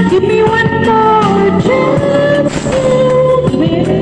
Give me one more chance to win.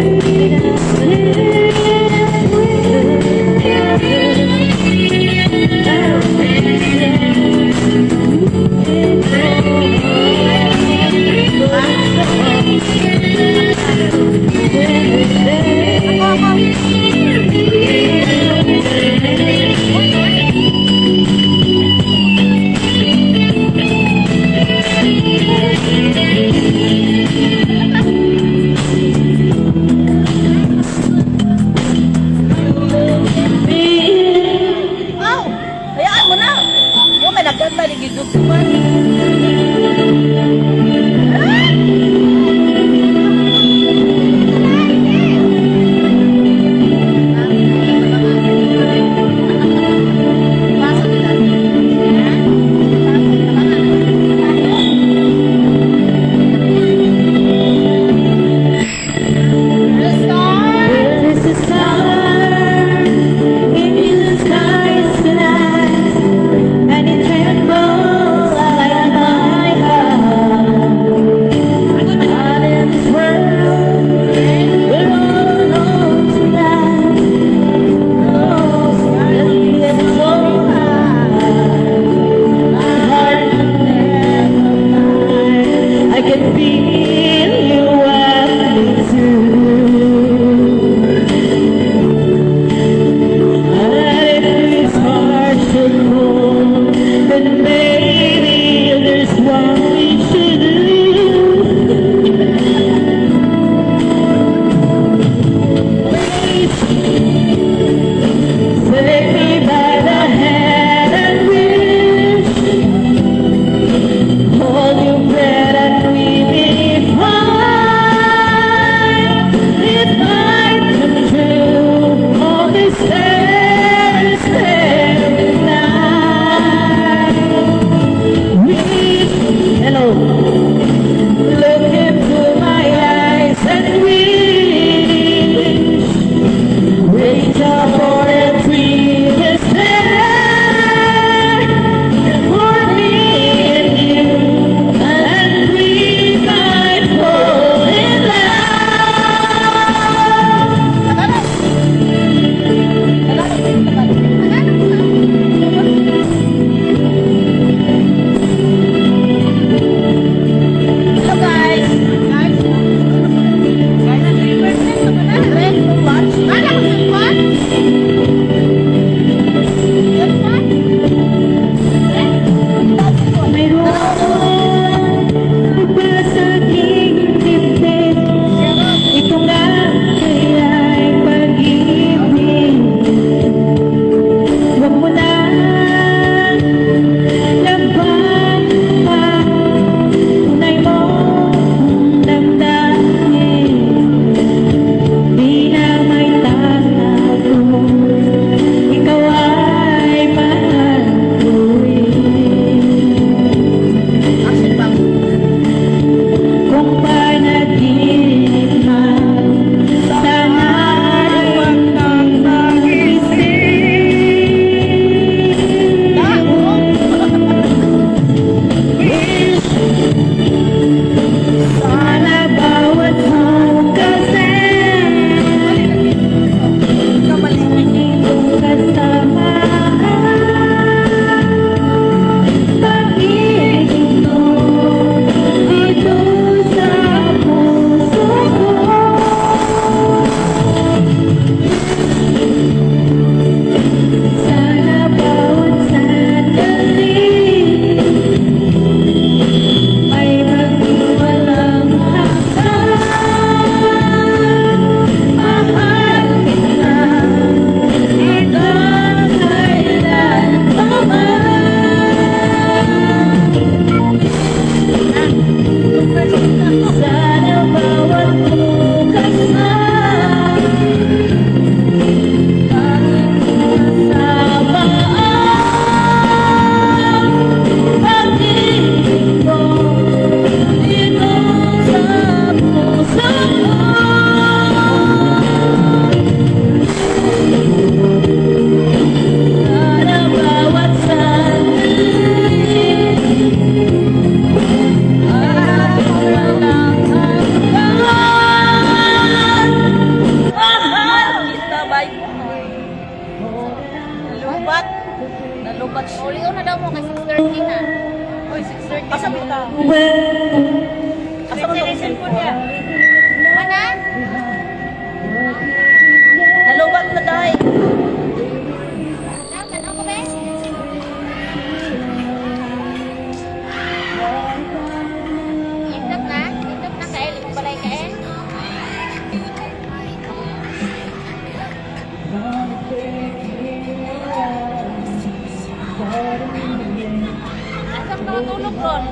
Asam ka matulog ron?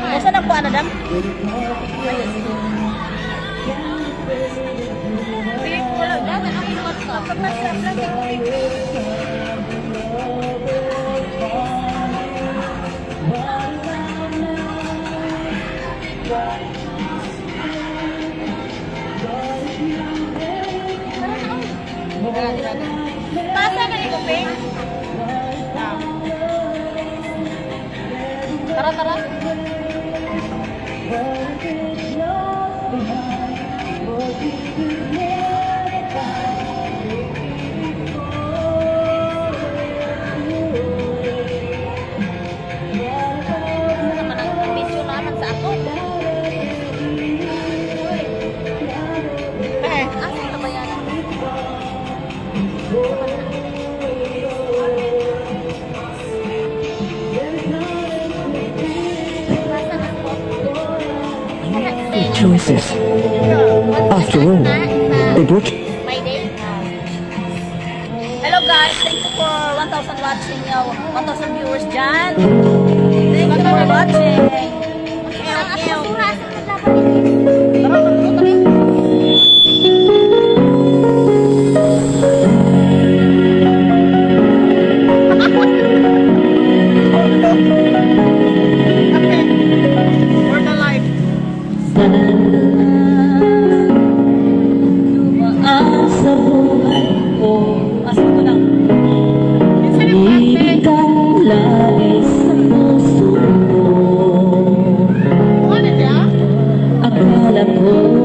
Asa na po ano dam? Pink, wala dyan. Ano yung mat ka? Pagkasya, plastic pink. Pasa na ito, Pink. Tara, tara. Ano naman ang video naman sa ako? Asa na ba yan? Choices. After all, they brought My day. Hello guys, thank you for 1,000 watching, 1,000 viewers dyan. Thank you for watching. Tara, For the life. sa buhay ko. Asan ko lang. Ibig kang lais sa puso ko. Ano niya? Akala ko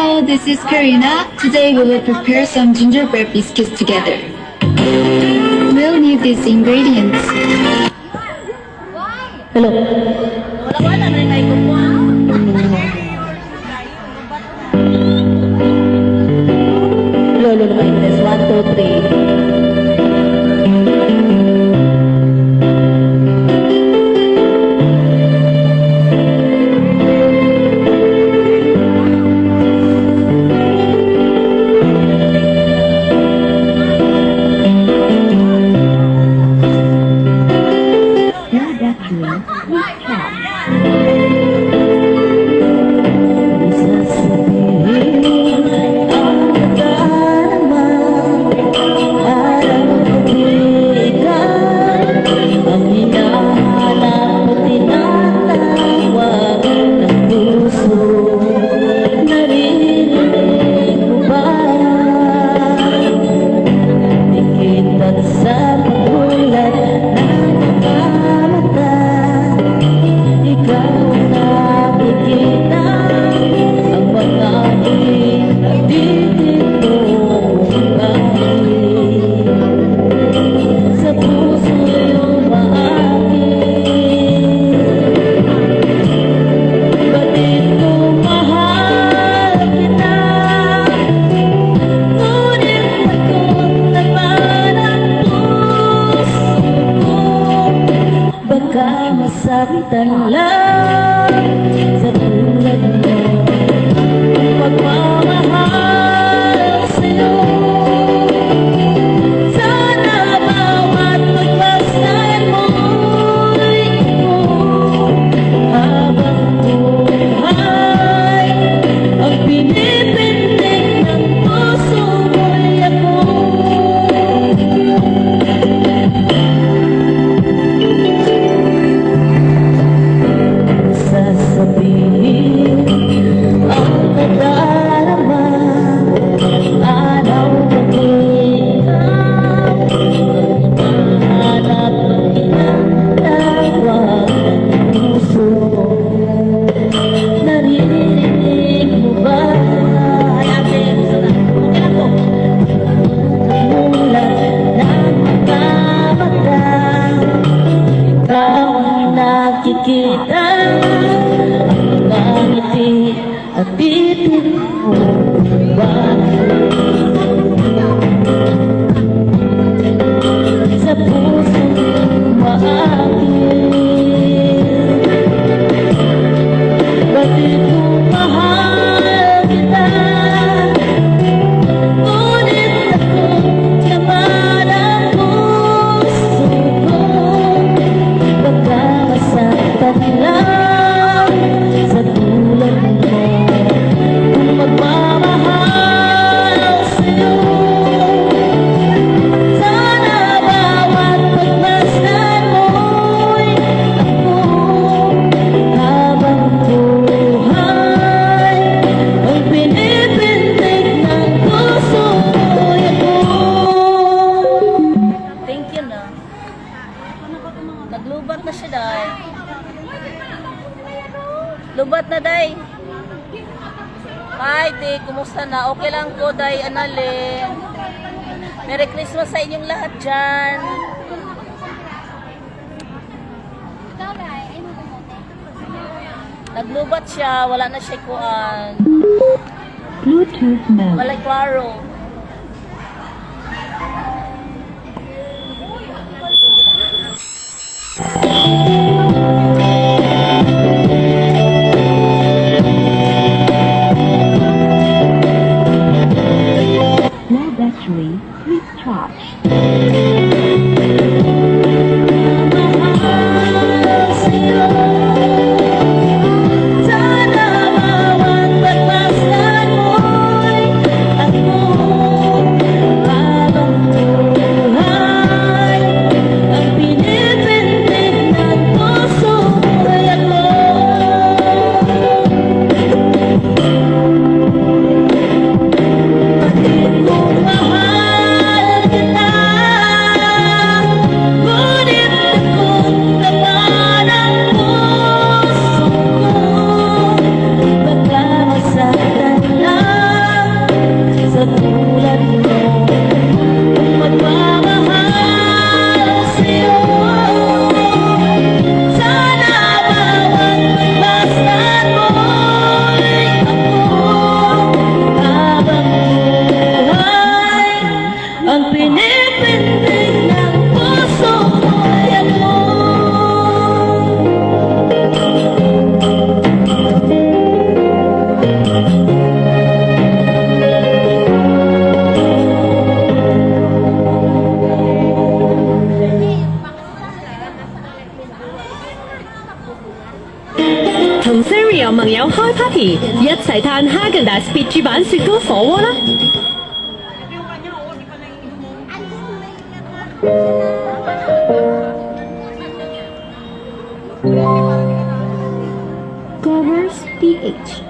Hello, this is Karina. Today we will prepare some gingerbread biscuits together. We'll need these ingredients. Hello. Wala na rin kayo kumuha. Lolo na English. 1, 2, 3. Masakitan lang sa tulad mo pagmamahal sa'yo. Sana bawat pagmasdan mo'y ko habang buhay. Ang pinipintig ng puso mo'y ako. Sasabihin ang nadarama, araw mag-ikaw, hanap ang tinatawag ng puso mo. Naririnig mo ba? Ay, ate, gusto na. Okay lang po. Mulat ng mga mata, ikaw ang nakikita. Ngiti at titig mo ba sa puso maakit? Bakit kung mahal kita, ngunit ako naman ang puso ko, baka masaktan lang sa tulad mo. Kung magmamahal sa'yo, sana bawat pagmasdan mo'y ako habang buhay. Ang pinipintig ng puso mo'y ako. Thank you na. Naglubat na siya, day. Lubat na, day. Hi, day. Kumusta na? Okay lang ko, day. Analin. Merry Christmas sa inyong lahat dyan. Naglubat siya. Wala na siya kuan. Bluetooth mode. Malay klaro. Low battery. Please charge. Mahal sa'yo. Sana bawat pagmasdan mo'y ako habang buhay. Ang pinipintig ng puso mo'y ako. Bakit kung mahal kita, Johnny，一齊嘆哈根達斯別注版雪糕火鍋啦！ Covers PH.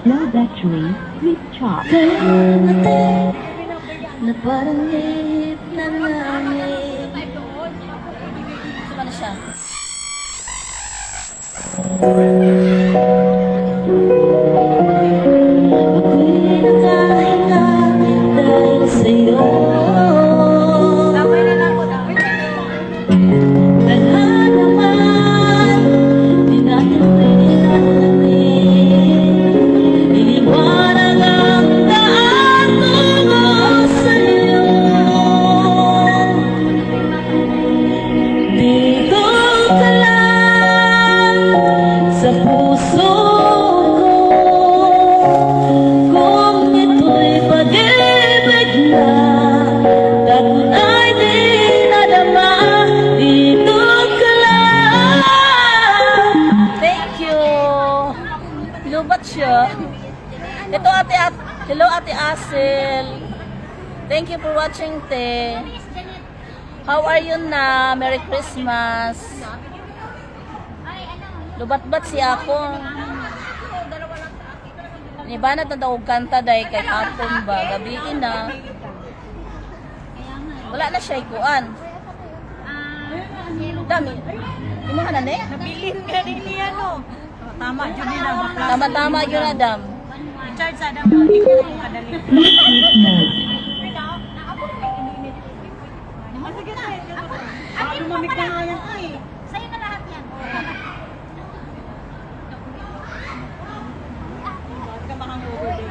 Low battery, quick charge. Na parang hip ng langit. Saan na siya? Ako'y nakahinga dahil sa'yo. Lahat naman, di natin pwede alamin. Iliwanag ang daan tungo sa'yo. Dito ka lang sa puso ko. Kung ito'y pag-ibig na, takot ay di nadama. Dito ka lang. Thank you. Lubat siya. Ito hello Ate Asel. Thank you for watching, te. How are you na? Merry Christmas. Lubat-bat siya ako. Iba na tanda og kanta day kay hapon ba, gabiin na. Wala na siya ikuan. Dami. Imo ka na ne? Nabilin ka din niya, no? Tama, yun nila. Tama-tama yun, Adam. Charge sa dam. Hindi ko kadali. Bluetooth mode. Lumamig na nga yan, ay. Sa'yo na lahat yan. Bakit ka makang-overday?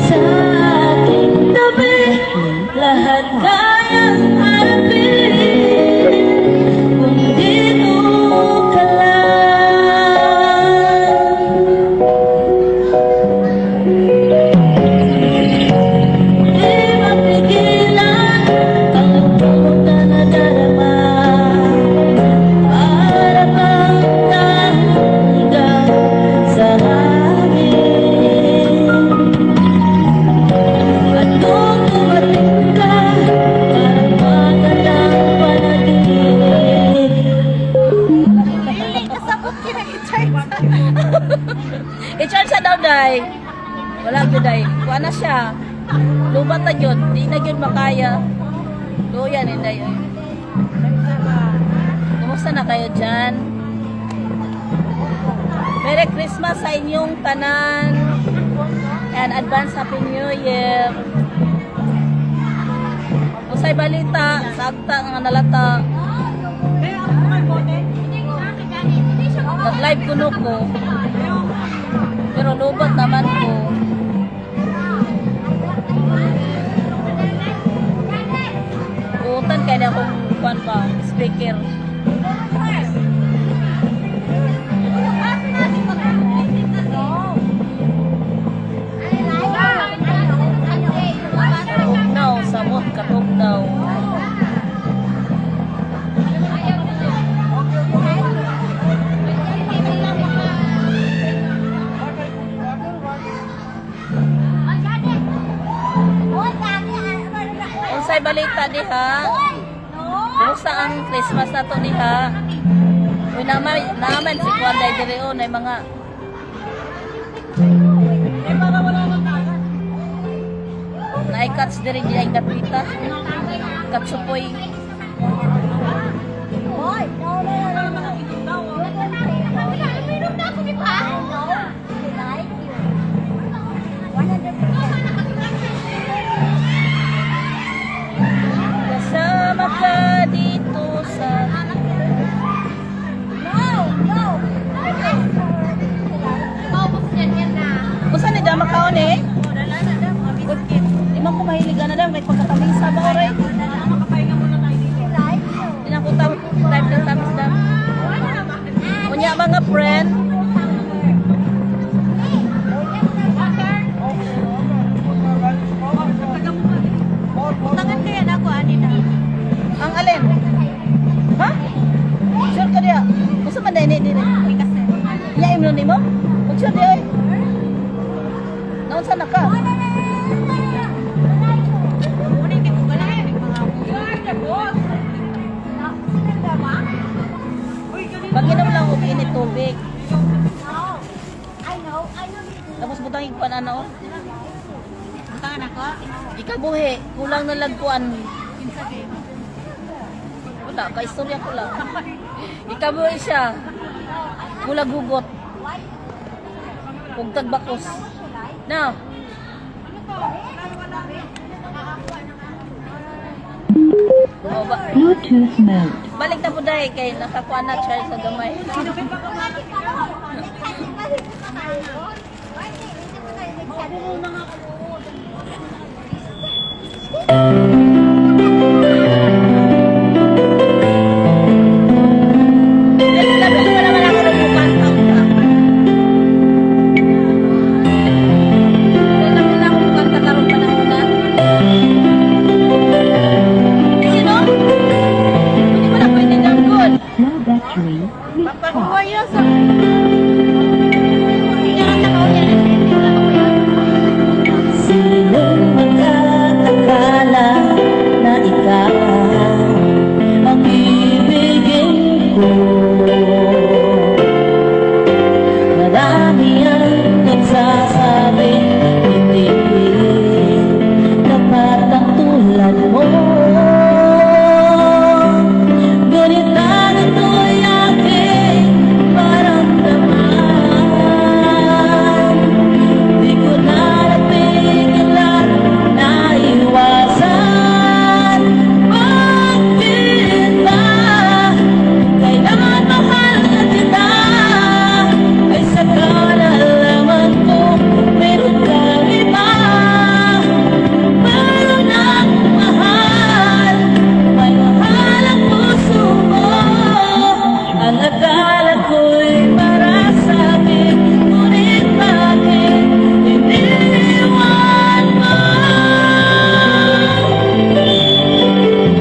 Sa aking tabi, lahat kayang harapin. Kung dito ka lang. Di mapigilan, kalungkutan na darama. Para bang nahulugan sa hangin. At kung dumating ka, parang magandang panaginip. Kasabot kita i-charge. I-charge sa daw, day. Wala ko, day. Kuha na siya. Lubat na yun. Di na yun makaya. Luyan, hindi yun. Kumusta na kayo dyan? Merry Christmas sa inyong tanan. And advance Happy New Year. Usay balita, sakta nga nalata. Nag-live kuno ko. Pero lubat naman ko. Utan kaya na akong kuwan pa, speaker. Katugnaw, samot katugnaw. Unsay balita diha? Kumusta ang Christmas na to diha? Uy, naman si Juan day diri o na mga na-catch diri di ay kapita. Katsupoy. Kasama ka dito sa Kung saan ni Dama kaon eh? Imang ko mahiligan na daw, may pagkakamisa. friend. Tangan kaya na ako, ani na. Ang alin? Ha? Sure ka diya? Gusto man dahil hindi rin. Iya imno nimo? Sure diya eh. Naon sana ka? Uning di ko ganahan ng mga Pag-inom lang og init tubig. I know. Tapos butang ikuan ano? tangan ako. Ikabuhi, kulang na lagkuan. Wala, kaistorya ko lang. Ikabuhi siya. Kulang gugot. Kung tagbakos. Now. Oh, Bluetooth mode. balik na po dahil kay nakakuha na charge sa gamay. Nabili mo naman ako ng bukan. Nabili na ako ng bukan takarong panahon na. Sino? Hindi mo na pwede ng good. Low battery with charge. Sino magkakakala na ikaw ang ibigin ko? Marami ang nagsasabing hindi dapat ang tulad mo. Ganit na ito'y aking maramdaman. Di ko na napigilan na iwasan. Bakit ba kailangan mahal na kita? Ay sa kalalaman ko meron kang iba. Meron ang mahal, may mahal ang puso mo. Ang akala ko'y para sa'kin, ngunit bakit iniwan mo?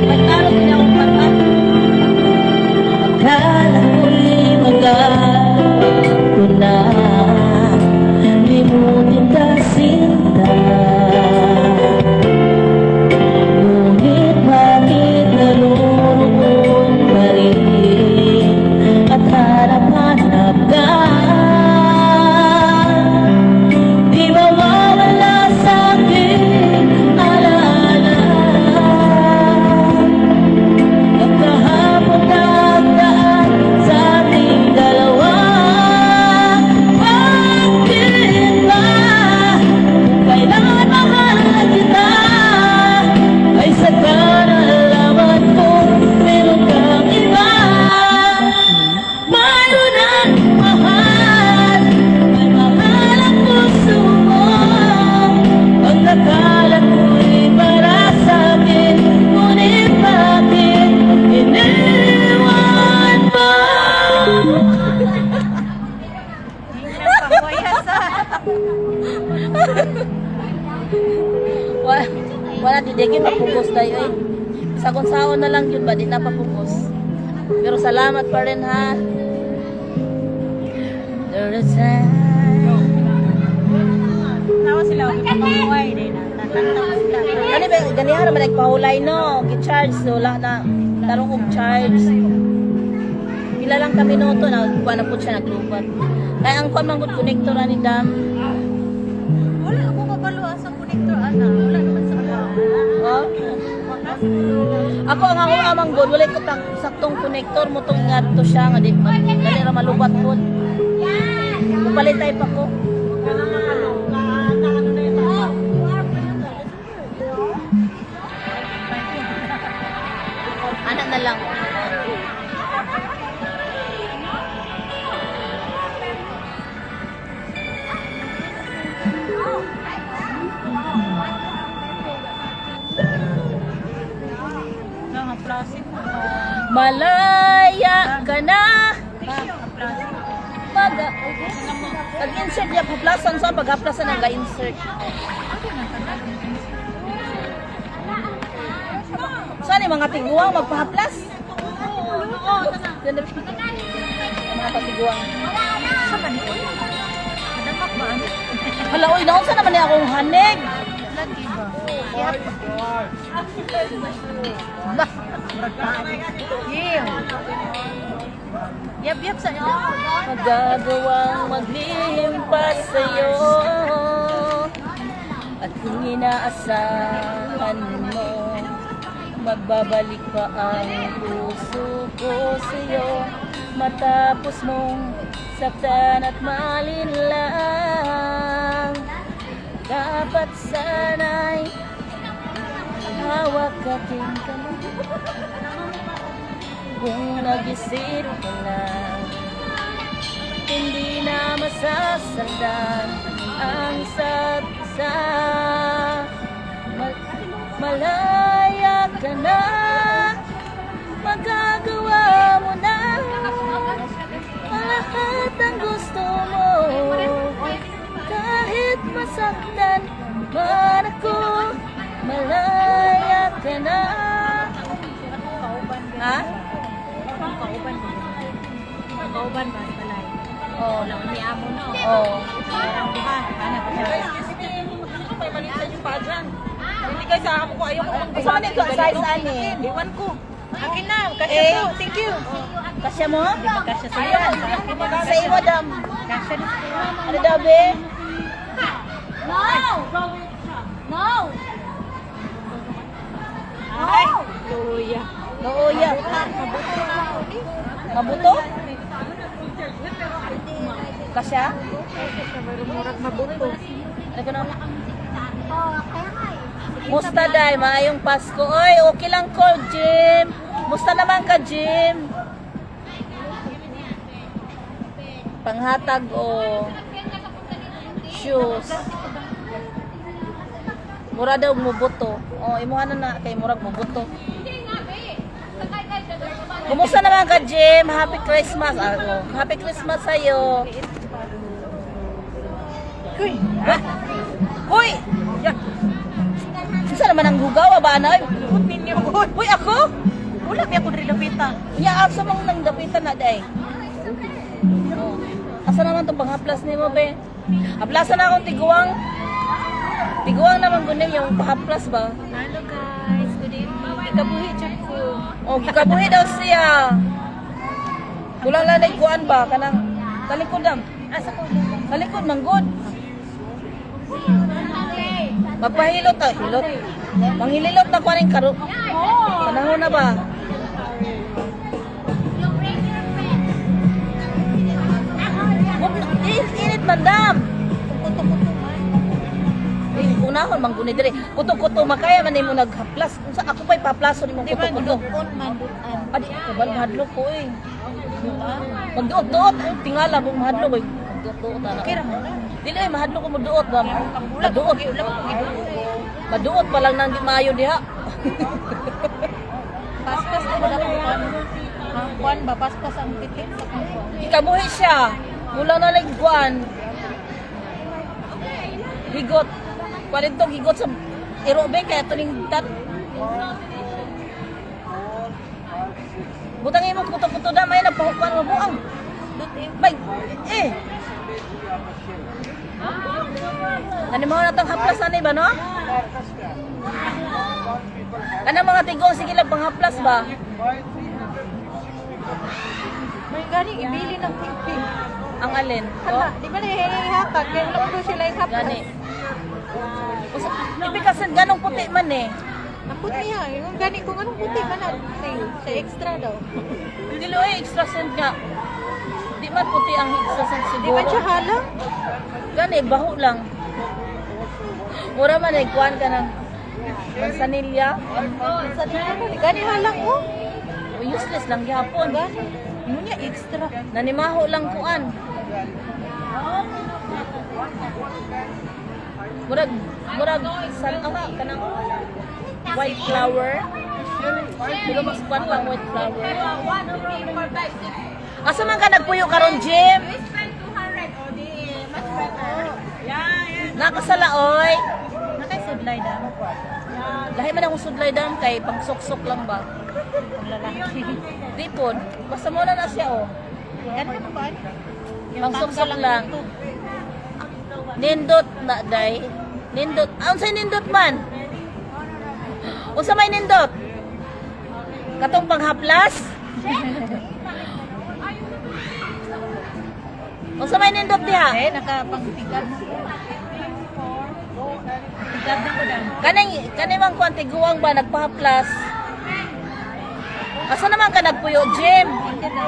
Pagkaro din akong pagkat. Akala ko'y magagawa ko na limutin ka sinta. Ngunit bakit naroon pa rin at harap-hanap ka? Di mawawala sa'kin alaala ang kahapon na daan sa ating dalawa. Bakit ba kailangan mahal na kita? Ay sa kalalaman ko meron kang iba. Mayroon ang mahal, may mahal ang puso mo. Ang nakala ko'y para sa'kin, ngunit bakit iniwan mo? Wala didigin mapugos tayo eh. Sa kunsaon na lang yun ba, di na papugos. Pero salamat pa rin ha. There is Tawa sila, pagkakuhay din na. Natantawa sila. Ganihan naman nagpahulay no. Gi-charge, so wala na. Tarong og charge. Pila lang kami noto na kuha na po siya naglupat. Kaya ang kuha manggod connector ni Dam. Wala ako kabalo sa connector, ana. Wala naman sa Oh. Ako ang ako amang god, wala ko saktong connector mo tong ngadto siya nga di dali ra malubat pod. Mupalitay pa ko. Anak na lang. plastic. Malaya ka na. Plastic. Nag-insert niya, paplasan sa pag-haplasan ang ga-insert. Saan yung mga tiguang magpahaplas? Ganda mga patiguang. Sa kanito? Madamak ba? Hala, oy, naunsa naman niya akong hanig. Lagi ba? Yap sa iyo. Magagawang maglihim pa sa'yo. At kung inaasahan mo, magbabalik pa ang puso ko sa'yo. Matapos mong saktan at malinlang, dapat sana'y hawak aking kamay. Kung nag-isip ka lang, hindi na masasandan ang isa't isa. Malaya ka na, magagawa mo na ang lahat ng gusto mo. Kahit masaktan man ako, malaya ka na. Ha? Kauban ba? Balay. Oo. Wala ni amo no. Oo. Parang diba? Ano pa siya? Hindi kayo sa ako ko, ayaw ko mang Saan ito? Size ani? Iwan ko. Akin na. Kasya Eh. to. Thank you. Kasya mo? Kasya sa yan. Sa iyo, madam. Kasya na sa iyo. Ano daw, be? No! No! Ay. Luya. Nooya. Mabuto? Kasya? Murag mabuto. Ano ka na? Oh, kaya nga eh. Musta day? Maayong Pasko. Oy, okay lang ko, Jim. Musta naman ka, Jim? Panghatag o shoes. Mura daw mubuto. Oh, imuha na kay murag mubuto. Kumusta naman ka, Jim? Happy Christmas. Happy Christmas sa'yo. Uy. Hoy! Isa naman ang hugaw, ba, anay? Ninyo. Hoy, ako? Wala ba ako nilapitan? Iyaak sa mga nang dapitan na, day. Asa naman itong panghaplas ni mo, be? Haplasan na akong tiguang. Tiguang naman gunin yung pahaplas ba? Hello guys. Good evening. Ikabuhi dyan ko. O, gikabuhi daw siya. Kulang lang na ikuan ba? Kanang talikod dam. Asa ko? Talikod, manggod. Magpahilot ah, hilot. Manghililot na kuaning karo. Panahon na ba? Init, madam. Unahon manggunay dire. Kuto-kuto makaya man nimo naghaplas. Unsa ako pa'y paplaso nimo Di ba kuto-kuto. nulukon man dutan? Adi, kabal mahadlok ko eh. Magduot-duot. Tingala mo mahadlok eh. Magduot-duot ana. Kira mo na. Dili ay mahadlok ko magduot ba? Maduot. Ulam ko giduot. Maduot pa lang nang di maayo diha. Paspas na wala ko kuan. Kuan ba? Paspas ang titit sa kuan. Ikabuhi siya. Mula na lang kuan. Higot. Kwalintong higot sa irobe kaya tuning tat. Butang imo kuto-kuto na may napahukuan mo buang. Bay, eh. Nanimaw na itong haplas na ba, no? Kanang mga tigong, sige lang panghaplas ba? May gani ibili ng pipi. Ang alin? Hala, di ba nahihihakag? Kaya lang ko sila yung haplas. Gani. Ibi kasi ganong puti man eh. Ang puti ha. Yung gani kung anong puti man na. Sa extra daw. Dilo eh, extra scent nga. Di man puti ang extra scent Di siguro. ba siya halang? Gani, baho lang. Mura man eh, kuhan ka ng mansanilya. Sa gani halang ko. O useless lang gihapon. Gani. Mo niya extra. Nanimaho lang kuan. Murag salama kanang white flower. Pero mas kuan lang white flower. Asa man ka nagpuyo karon, Jim? Nakasalaoy. Nakay sudlay dam. Lahi man akong sudlay dam kay pang sok-sok lang ba? Ang lalaki. Di po. Basta muna na siya oh. Ganun mo ba? Pang sok-sok lang. Nindot na day. Nindot. Unsay nindot man? Unsa may nindot? Katong panghaplas? Unsa may nindot diha? Eh, nakapangtigad. Tigad na ko dam. Kaning mang kuantiguang ba nagpahaplas? Asa naman ka nagpuyo, Jim? Tigad na.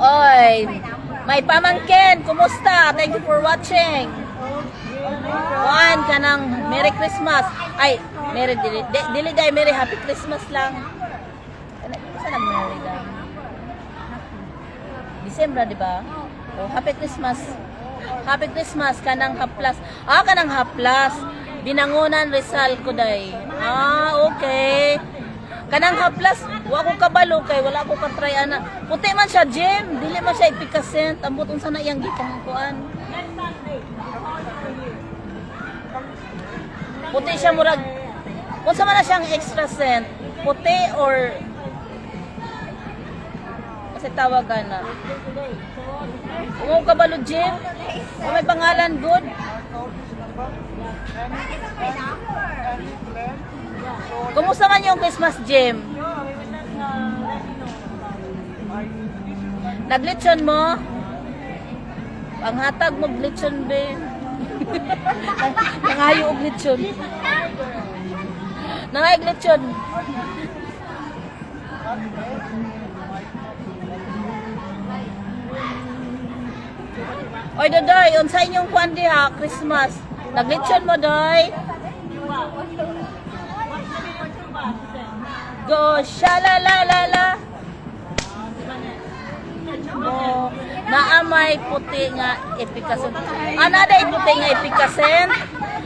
Oy, may pamangkin, kumusta? Thank you for watching. Kuan ka ng Merry Christmas. Ay, Merry dili day Merry Happy Christmas lang. Saan ang Merry lang? December, di ba? Oh, Happy Christmas. Happy Christmas kanang haplas. Kanang haplas. Binangonan Rizal ko day. Okay. Kanang haplas, wa ko kabalo kay wala ko katry ana. Puti man siya, Jim. Dili man siya ipikasent. Ambot unsa na iyang gipangkuan. Puti siya murag. Unsa man na siyang extra scent? Puti or kasi tawagan na. Kung kabalo, Jim. O may pangalan good. Kumusta man yung Christmas, Jim? Naglitsyon mo? Panghatag mo glitsyon, be. Nangayo og glitsyon. Nangayo glitsyon. Oy, Dodoy, unsa inyong kuan diha, Christmas? Naglitsyon mo, Doy? Go, shalalalala. Oh, naamay puti nga epikasen. Naday puti nga epikasen.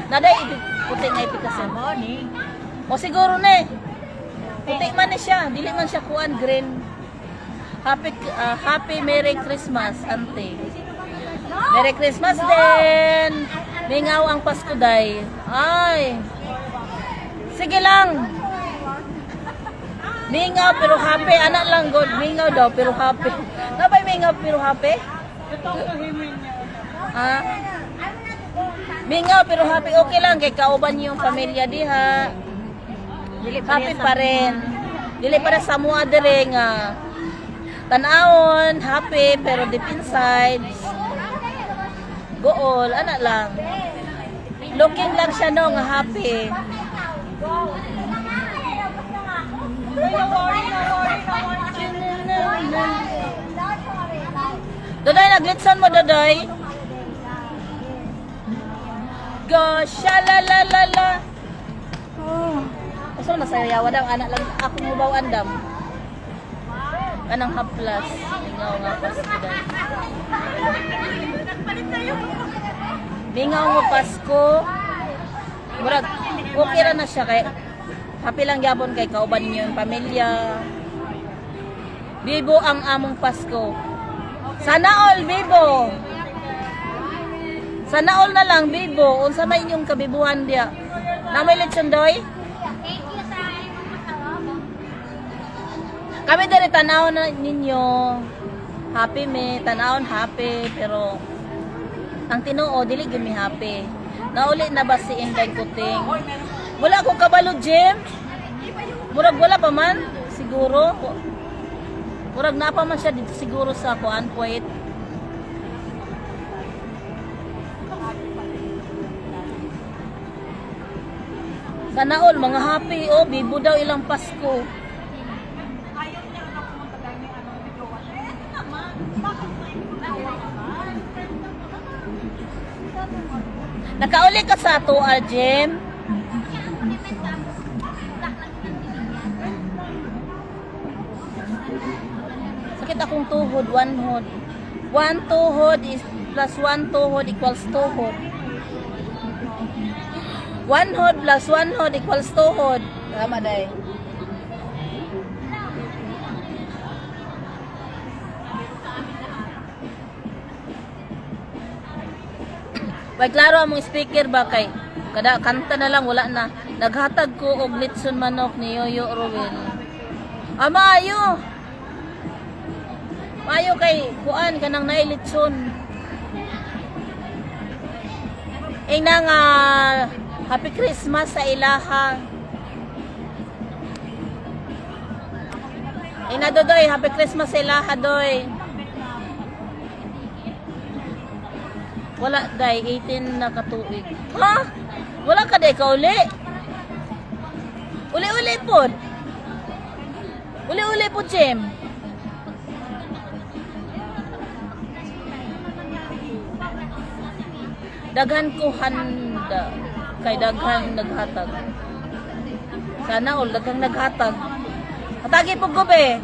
Naday puti nga epikasen. O siguro ne. Puti man ni siya, dili man siya kuan green. Happy Merry Christmas, ante. Merry Christmas din. Mingaw ang Pasko day. Ay. Sige lang. Mingaw pero happy. Anak lang good. Mingaw daw pero happy. Nabay mingaw pero happy? Mingaw pero happy. Okay lang. Kay kauban niyo yung pamilya diha. Happy pa rin. Dili pa rin sa mua dire nga. Tanawon. Happy pero deep inside. Gool. Anak lang. Looking lang siya no nga happy. Dodoy, naglitsan mo, Dodoy. Go, shalalalala. Gusto na sa'yo yawa daw, anak lang ako mo baw andam. Anang haplas. Mingaw nga Pasko daw. Mingaw mo Pasko. Murag, okay ra na siya kay happy lang gyapon kay kauban ninyo yung pamilya. Bibo ang among Pasko. Sana all, Bibo. Sana all na lang, Bibo. Unsa may inyong kabibuhan dia? Na may lechon doy? Thank you sa imong kasama. Kami diri tanaw na ninyo. Happy me, tanawon happy, pero ang Tinoo dili gyud mi happy. Nauli na ba si Inday Kuting? Wala ko kabalo, Jim. Murag wala pa man, siguro. Murag na pa man siya dito siguro sa kuan point. Sana all, mga happy, oh, Bibo daw ilang Pasko. Nakauli ka sa ato, Jim. Sakit akong tuhod, one hod. One tuhod is plus one tuhod equals tuhod. One hod plus one hod equals tuhod. Tama day. Kay klaro among speaker ba kay kada kanta na lang wala na. Naghatag ko og litson manok ni Yoyo Rowel. Maayo. Maayo kay kuan kanang naay litson. Ina nga Happy Christmas sa ilaha. Ina dodoy, Happy Christmas sa ilaha doy. Wala day 18 na katuig. Ha? Wala ka day ka uli? Uli-uli po. Uli-uli po, Jem. Daghan ko handa. Kay daghan naghatag. Sana all daghang naghatag. Hatagi po ko be.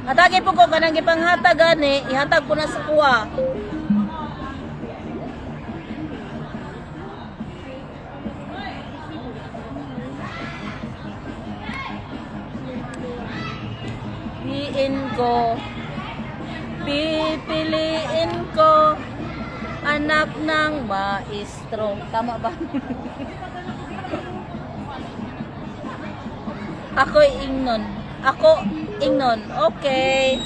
Hatagi po ko kanang gipanghatag gani, ihatag ko na sa kuha. Pipiliin ko anak ng maestro. Tama ba? Ako ingnon. Ako ingnon. Okay.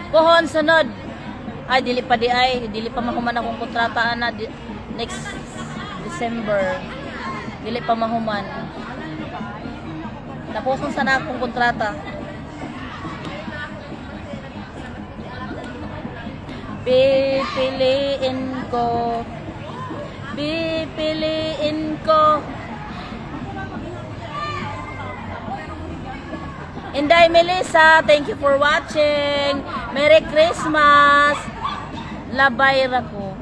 Pohon sunod. Ay dili pa mahuman akong kontrata na next December. Dili pa mahuman. Tapos kung sana akong kontrata. Pipiliin ko Inday Melissa, thank you for watching. Merry Christmas. Labayra ko.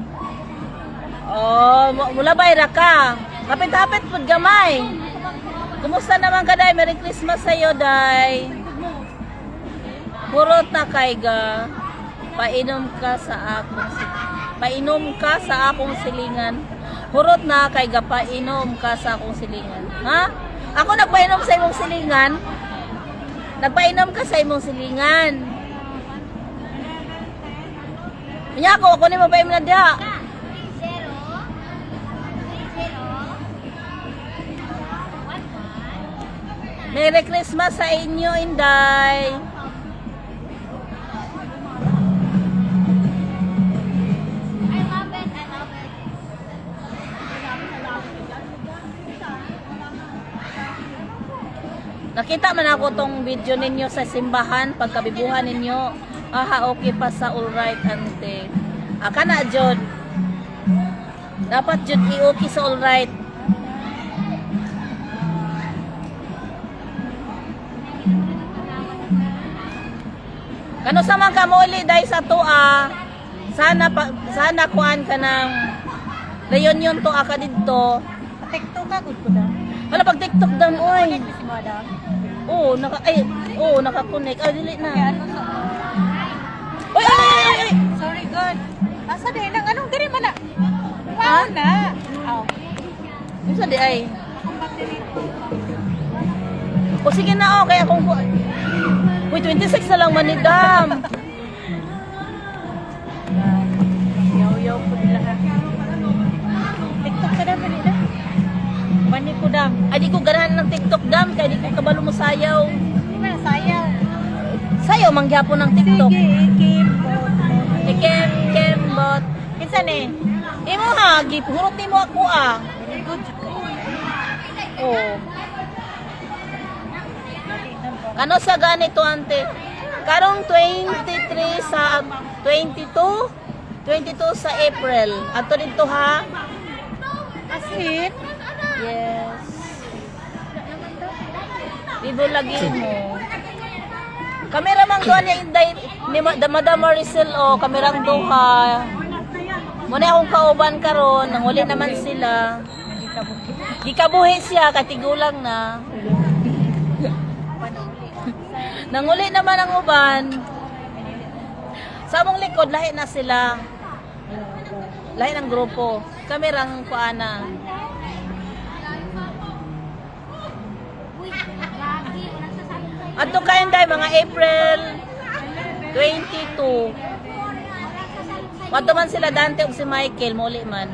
Oh, labayra ka. Kapit-kapit pud gamay. Kumusta naman ka, Day? Merry Christmas sa'yo, Day. Purot na kay ga. Painom ka sa akong silingan. Hurot na kay ga painom ka sa akong silingan. Ha? Ako nagpainom sa imong silingan. Nagpainom ka sa imong silingan. Nya ako ni mapainom na diha. Merry Christmas sa inyo, Inday. Nakita man ako tong video ninyo sa simbahan, pagkabibuhan ninyo. Aha, okay pa sa alright, ante. Aka na, Jod. Dapat, Jod, i-okay sa alright. Kano sa mga kamuli, dahil sa tua, sana kuan ka ng reunion to aka dito. TikTok ka, good ko na. Wala pag TikTok dam, oy. Si Madam. Naka-connect. Ay, dili na. Kaya ano sa... Ay! Sorry, God. Asa din lang. Anong diri man na? Wow na. Aw. Yung sa di ay. Ang battery ko. O sige na, kaya kung... Uy, 26 na lang manidam. Yaw-yaw ko nila ha. TikTok ka na ba nila? Mani ko dam. Ay, di ko ganahan ng TikTok dam, kaya di ko kabalo mo sayaw. Hindi man, sayang. Sayaw, manggyapo ng TikTok. Sige, Kembot. Kinsan eh? Imo ha, hurot ni mo ako ah. Very good. Oh. Ano sa ganito, ante? Karong 23 sa 22 sa April. Ato dito ha? Asin? Yes. Bibo lagi mo. Kamera man doon niya inday ni Madam Maricel o kamerang duha. Muna akong kauban karon, nanguli naman sila. Di kabuhi siya, katigulang na. Nanguli naman ang uban. Sa among likod, lahi na sila. Lahi ng grupo. Kamerang kuana. Uy, lagi. Walang sasabi kayo. Adto kayo day mga April 22. Wadto man sila Dante ug si Michael muli man.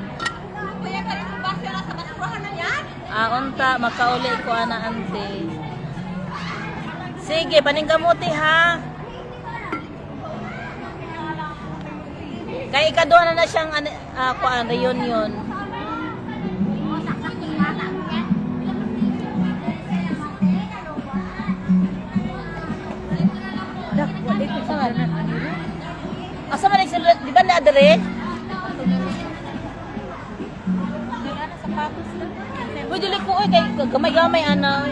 Kuya, ka rin ang basyo lang sa basurahan na yan? Unta makauli ko ana ante. Sige, paningkamuti ha. Kay ikaduha na siyang kuan reunion. Dak, wala ito sa kanan. Asa man sila, di ba na adere? Uy, dili ko oy kay gamay-gamay ana.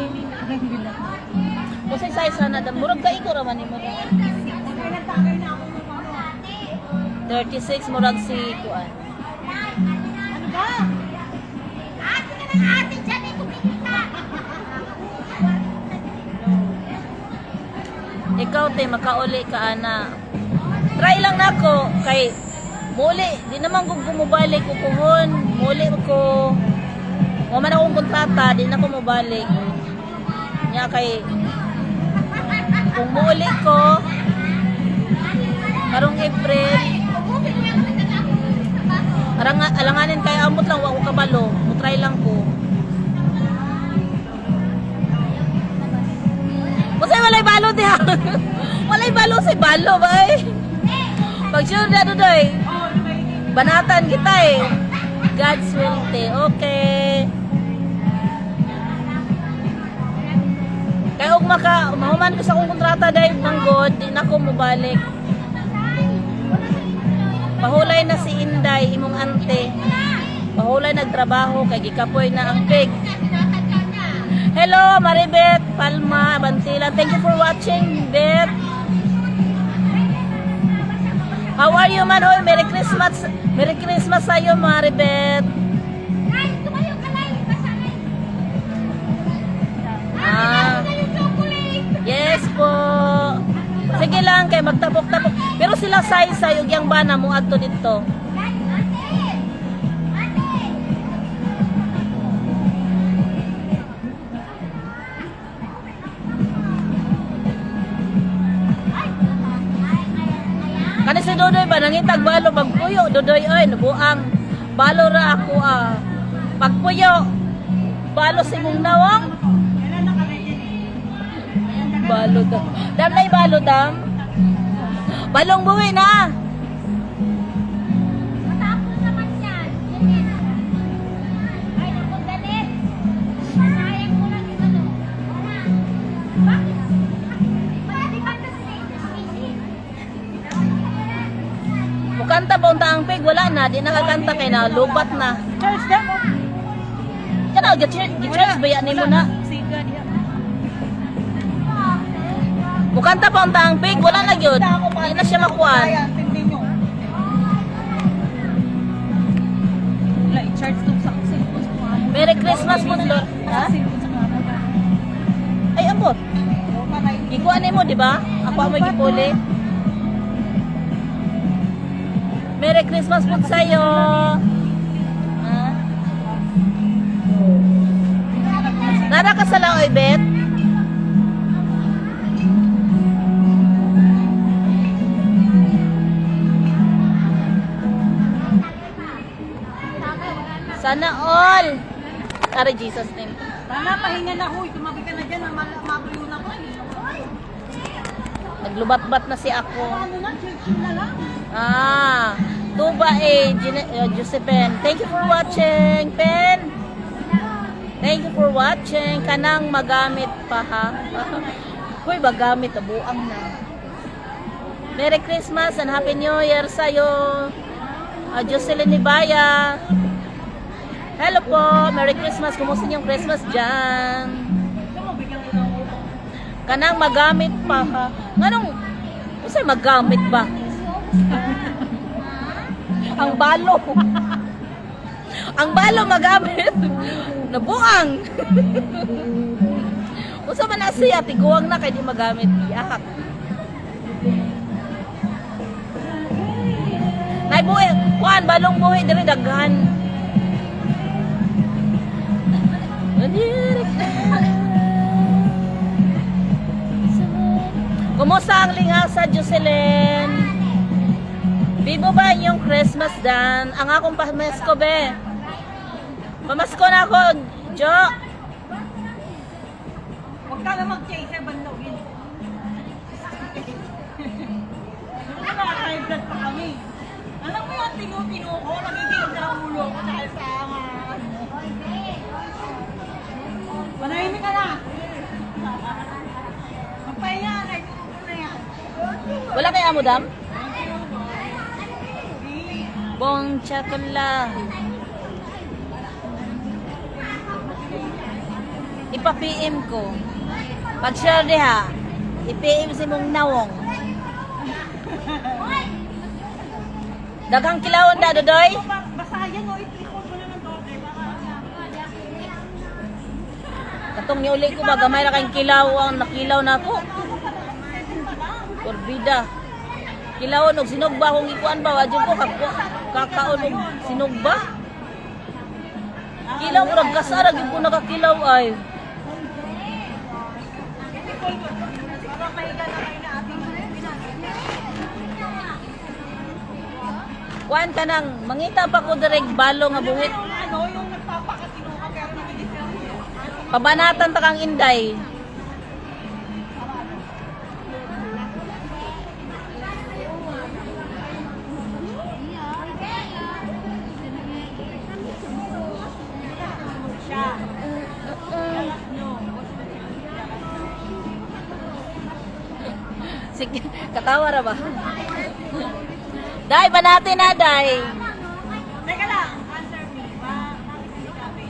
Kasi size sana da murag kay ko raman nimo. 36 murag si kuan. Ano ba? Ate ka ng ate dyan, eh, kumikita. Ikaw te makauli ka ana. Try lang nako kay muli di naman ko gumubalik ko kuhon. Muli ko mo man akong kontrata di na ko mobalik. Nya kay kung muli ko karong April alanganin kay amot lang wa ko kabalo. Mo try lang ko. Masay walay balo diha. Walay balo say balo bay. Pag sure na doy. Banatan kita eh. God's will te. Okay. Kaya og mahuman ko sa akong kontrata dahil ng God, di na ko mabalik. Pahulay na si Inday, imong ante. Pahulay nagtrabaho, kay gikapoy na ang pig. Hello, Maribeth, Palma, Bantilan. Thank you for watching, Beth. How are you, man? Hoy, Merry Christmas. Merry Christmas sa'yo, Maribeth. Ay, tumayo ka lang. Basanay. Ah, Ay, chocolate. yes po. Sige lang, kay magtapok-tapok. Pero sila say-say, yung bana mo adto dito. Ay, ate. Ate. Kani si Dodoy ba nangitag balo pagpuyo Dodoy oy nabuang balo ra ako pagpuyo balo si mong nawang balo dam nay balo dam balong buwi na Matapos naman yan. Yan. Ay, naku, galit. Sayang mo lang yung ano. Wala. Bakit? Di ba ito sa species? mukanta ba unta ang pig wala na di nakakanta kay na lubat na Charles, dak. kana gi-charge ba yan nimo na Siga diha. mukanta ba unta ang pig wala na gyud di na siya makuan Ayan, tingnan nyo. Wala, i-charge ko sa cellphone ko. Merry Christmas po Lord ha Cellphone sa kamera. ay ambot gikuan nimo di ba ako mo gipuli Merry Christmas po sa'yo. Ha? Nara ka sa lang, oy, Bet? Sana all. Tara, Jesus name. Tama, pahinga na huy. Tumabi ka na dyan. Mabuyo na ko. Naglubat-bat na si ako. Ano na, chill na lang. Tuba Josephine. Thank you for watching, Pen. Thank you for watching. Kanang magamit pa ha. Hoy, magamit buang na. Merry Christmas and Happy New Year sa'yo. Jocelyn Nibaya. Hello po. Merry Christmas. Kumusta yung Christmas dyan? Kanang magamit pa ha. Nganong, kasi magamit ba? Ang balo. Ang balo magamit. Nabuang. Usa man na siya, tiguang na kay di magamit. Yak. Nay buhi, kuan balong buhi diri daghan. Kumusta ang lingasa, Jocelyn? Bibo ba yung Christmas dan? Ang akong pamasko, be. Pamasko na ako, Jo. Huwag ka na mag-chaser, bandawin. Hindi ba high blood pa kami? Alam mo yung tinu-tinu ko, nagiging sa ulo ko dahil sa ano. Manahimik ka na. Magpahinga, ay tutupo na yan. Wala kay amo, dam? Bong chakula. Ipa-PM ko. Pag-share diha, i-PM si mong nawong. Daghang kilawon da, Dodoy? Basayan o, i-record mo na ng dote. Katong niuli ko ba, gamay na kayong kilaw ang nakilaw na ako. Korbida. Kilawon og sinugba kung ikuan ba, wadyo ko kakaon og sinugba. Kilaw mo nagkasarag yung ko nakakilaw ay. Kuan ka nang, mangita pa ko direk balo nga buhit. Ano, yung nagpapakatino ka pero nagiging Pabanatan ta kang inday. Sige, katawa ra ba? Day, banati na, day. Teka lang, answer me. Sabi.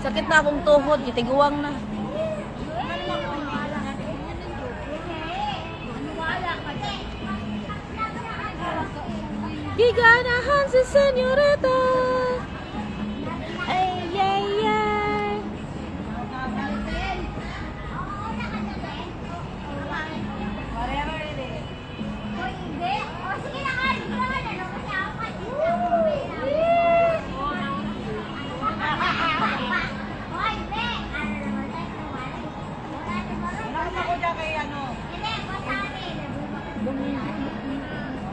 Sakit na akong tuhod, itiguwang na. Giganahan si Senyorita. Ay, ay, ay. Whatever it is. Wala ako dyan kay ano.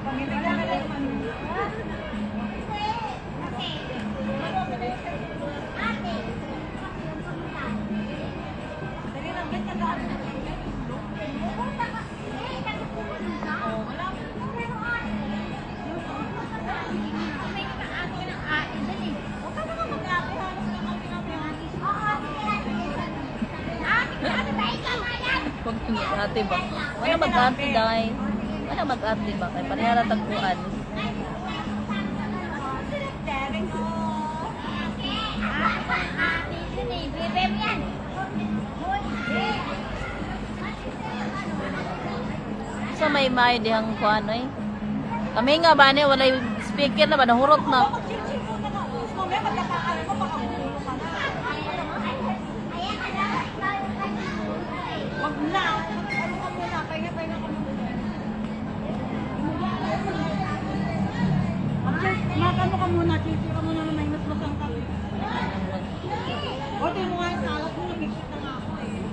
Pamimig lang na lang. Dali lang, ganyan ka. Huwag ate ba? Wala mag-ate, day. Wala mag-ate ba? Kaya parehara tagpuan. Sa may dihang kuan eh. Kami nga ba ni walay speaker na ba nahurot na. Mag-chill-chill mo ka na. Mamaya magkakaano mo, baka ulo ka na. Wag na. Ano ka muna? Pahinga-pahinga ka muna. Makano ka muna? Chill-chill ka muna na may mas-masang kape. O, di mo nga yung salat mo. Nabigit na nga ako eh.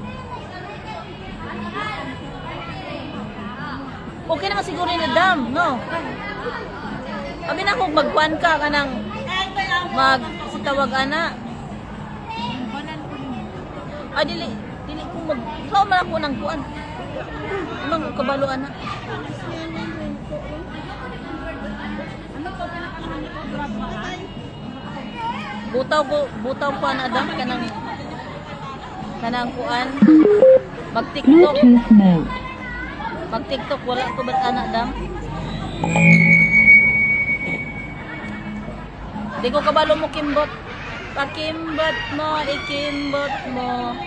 Okay naman siguro ni Dam, no? Sabi na kung magkuan ka kanang magsitawag ana. Ah, dili ko ikaw man ako ng kuan. Imang kabalo ana. Butaw ko ana Dam kanang kuan. Mag-TikTok. Bluetooth mode. Mag-TikTok wala ko ba anak Dam? Di ko kabalo mo kimbot. Pakimbot mo, ikimbot mo.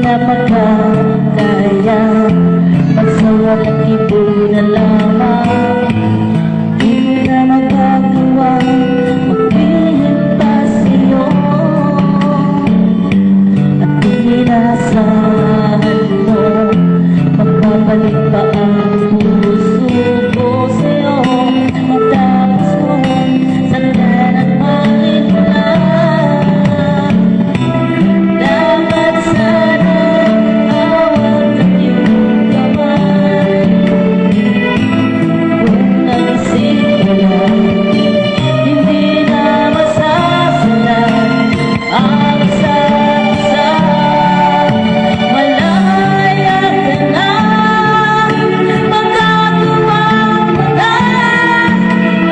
Napakadaya magsawalang ibig na lamang di na magagawa maglihim pa sa'yo asahan mo magpapalit pa ang puso ko sa'yo. Matapos ko saktan at malit mo lang. Dapat sana awat at iyong kamay. Kung nag-isip ko lang, hindi na masasalan ang isa't isa. Malaya ka na, magagawa mo na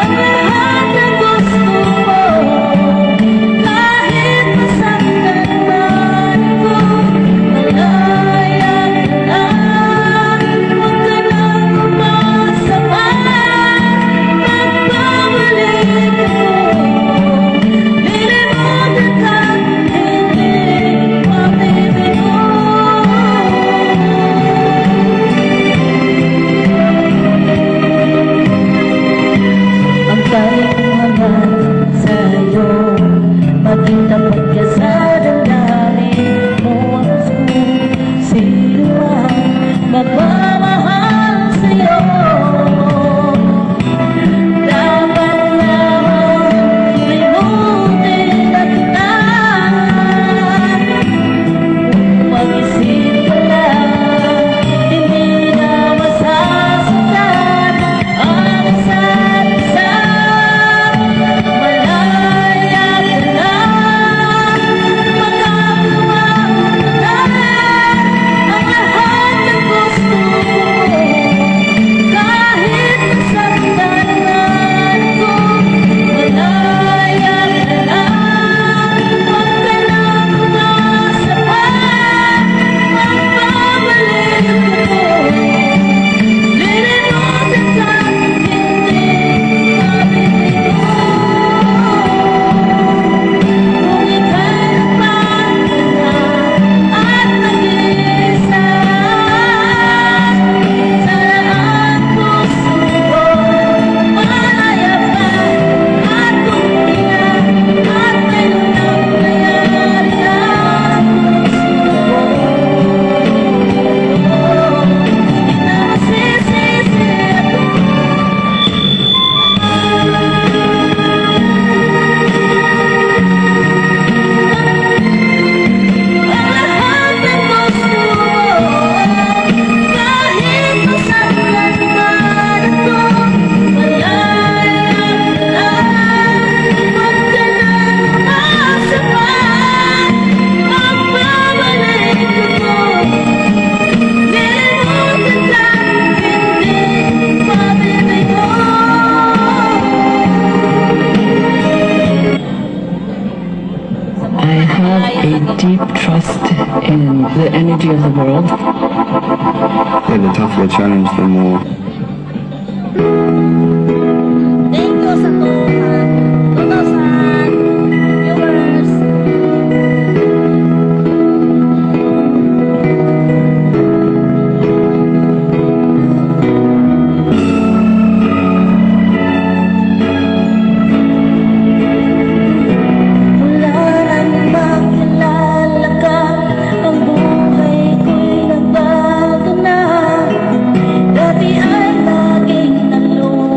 ang lahat na gusto mo. Kahit masaktan man ako, malaya ka na, huwag ka nang umasa pa. Magbabalik ako, lilimutan ka, hindi mabibigo. Ang galing ko hangad sa'yo, maging tapat ka sa damdamin mo. Ang gusto sino ang magmamahal sa'yo. Dapat lamang limutin na kita. Mag-isip ka lang, hindi na masasaktan ang isa't isa. Malaya ka na, magagawa mo na ang lahat ng gusto mo. Kahit nasaktan man ako, malaya ka na, huwag ka nang umasa pa. Magbabalik ako, lilimutan ka, hindi mabibigo. Kung ika'y nagmahal na at nag-iisa, sana ang puso ko malaya pa. At kung di na, at ngayon ang nangyari na puso ko, di na masisisi ako. Ang lahat ng gusto mo, kahit masaktan man ako, malaya ka na, huwag ka nang umasa pa. Magbabalik ako, lilimutan ka, hindi mabibigo. I have a deep trust in the energy of the world. Yeah, the tougher the challenge, the more Thank you sa 2,000 viewers. Mula nang makilala ka, ang buhay ko'y nagbago na. Dati ay laging nalulungkot.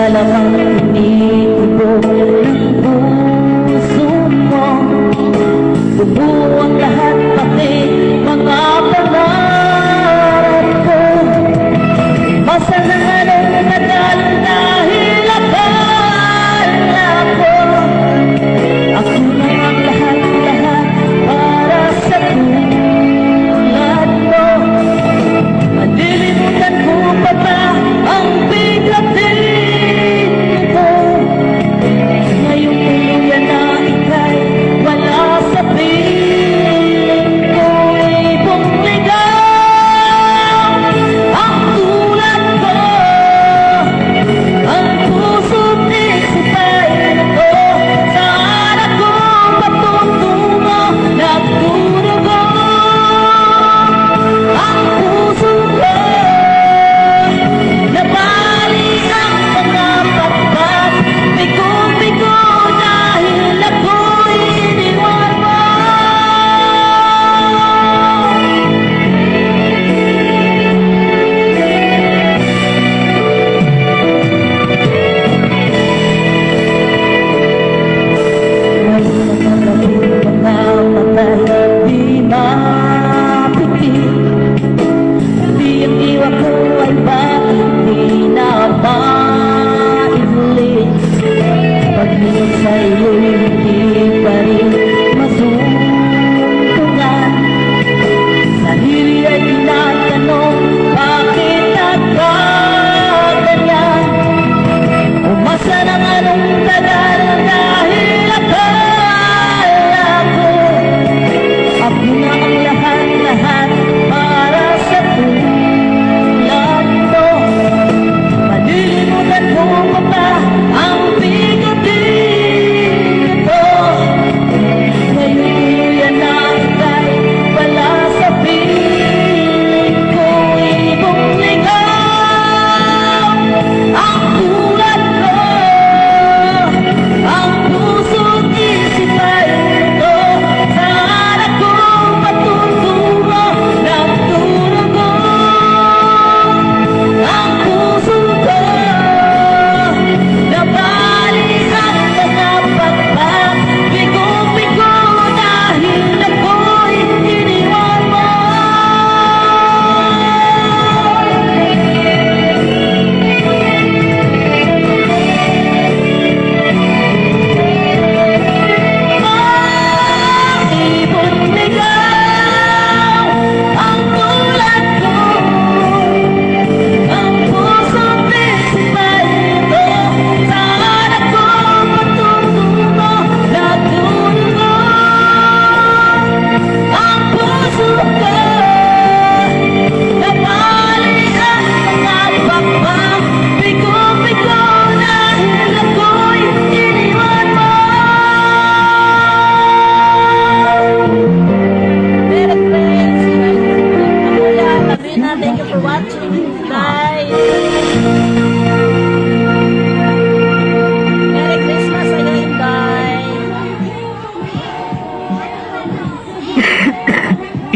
malamang tinitibok ng puso mo. Bubuo ang lahat pati mga pangarap ko. Basta na anong tagal dahil akala ko ako na ang lahat-lahat para sa tulad mo. Malilimutan ko pa ba ang bigatin ko? Ngayong tuluyan na ika'y wala sa piling ko. Ibong ligaw ang tulad ko, ang puso't isip ay ito. Saan ako patuntungo, nagdurugo ang puso ko. Nabalik ang mga pakpak, bigo-bigo dahil ako'y iniwan mo. Di mapikit, di ang iwa ko ay bakit di na maiulit. Paglingon sa iyo'y hindi pa rin masuntungan. Sarili ay tinatanong, bakit nagkaganyan? Umasa ng anong tagal dahil akala ko ako na ang lahat-lahat para sa tulad mo. Malilimutan ko pa ba ang bigatin ito? Ngayon tuluyan na ika'y wala sa piling ko. Ibong ligaw ang tulad ko, ang puso't isip ay ito. Saan ako patuntungo, nagdurugo ang puso ko. Nabalik ang mga pakpak, bigo-bigo dahil ako'y iniwan mo. Ibong ligaw ang tulad ko, ang puso't isip ay ito. Saan ako patuntungo, nagdurugo ang puso ko. Nabalik ang mga pakpak, bigo-bigo dahil ako'y iniwan mo. Merry friends, Kuya Kabina, thank you for watching, guys. Merry Christmas again, guys.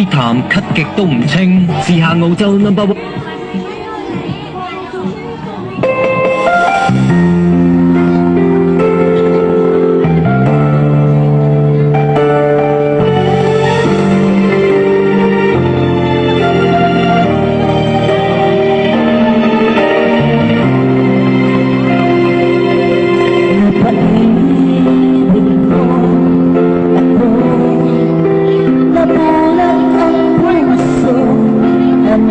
啲痰咳極都唔清，試下澳洲 No.1。Napaibig ko ako, nabulag ang puso at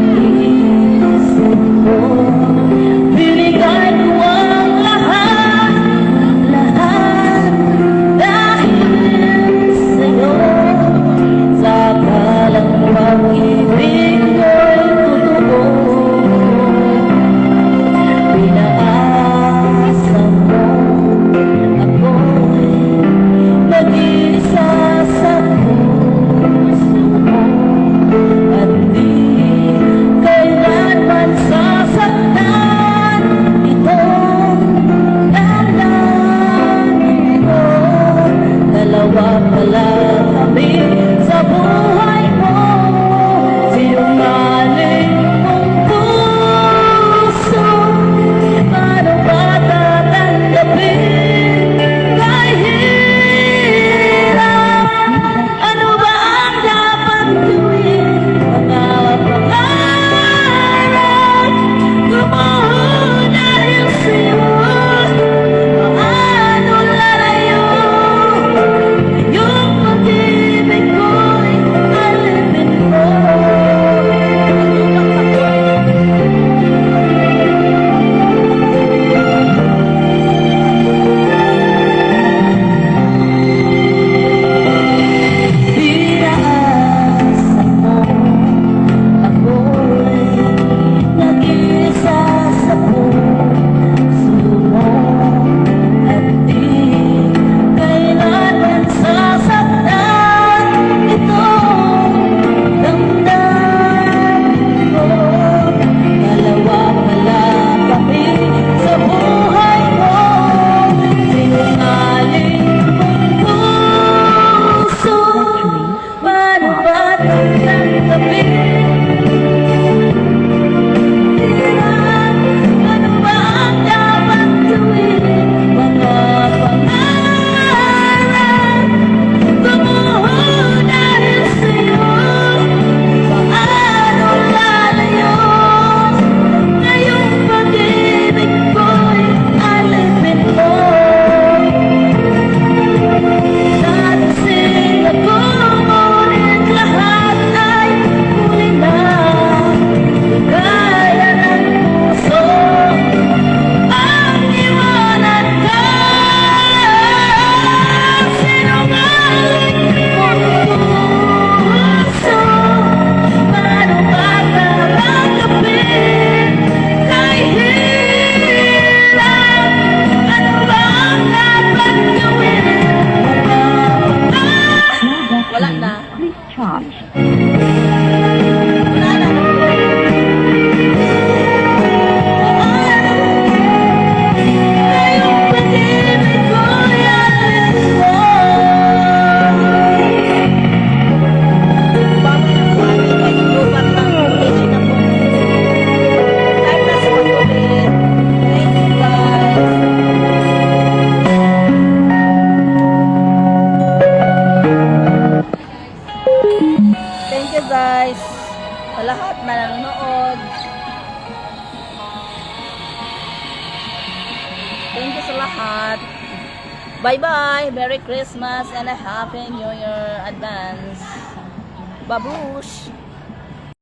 lahat na nanonood. Thank you sa lahat. Bye-bye. Merry Christmas and a Happy New Year advance. Babush!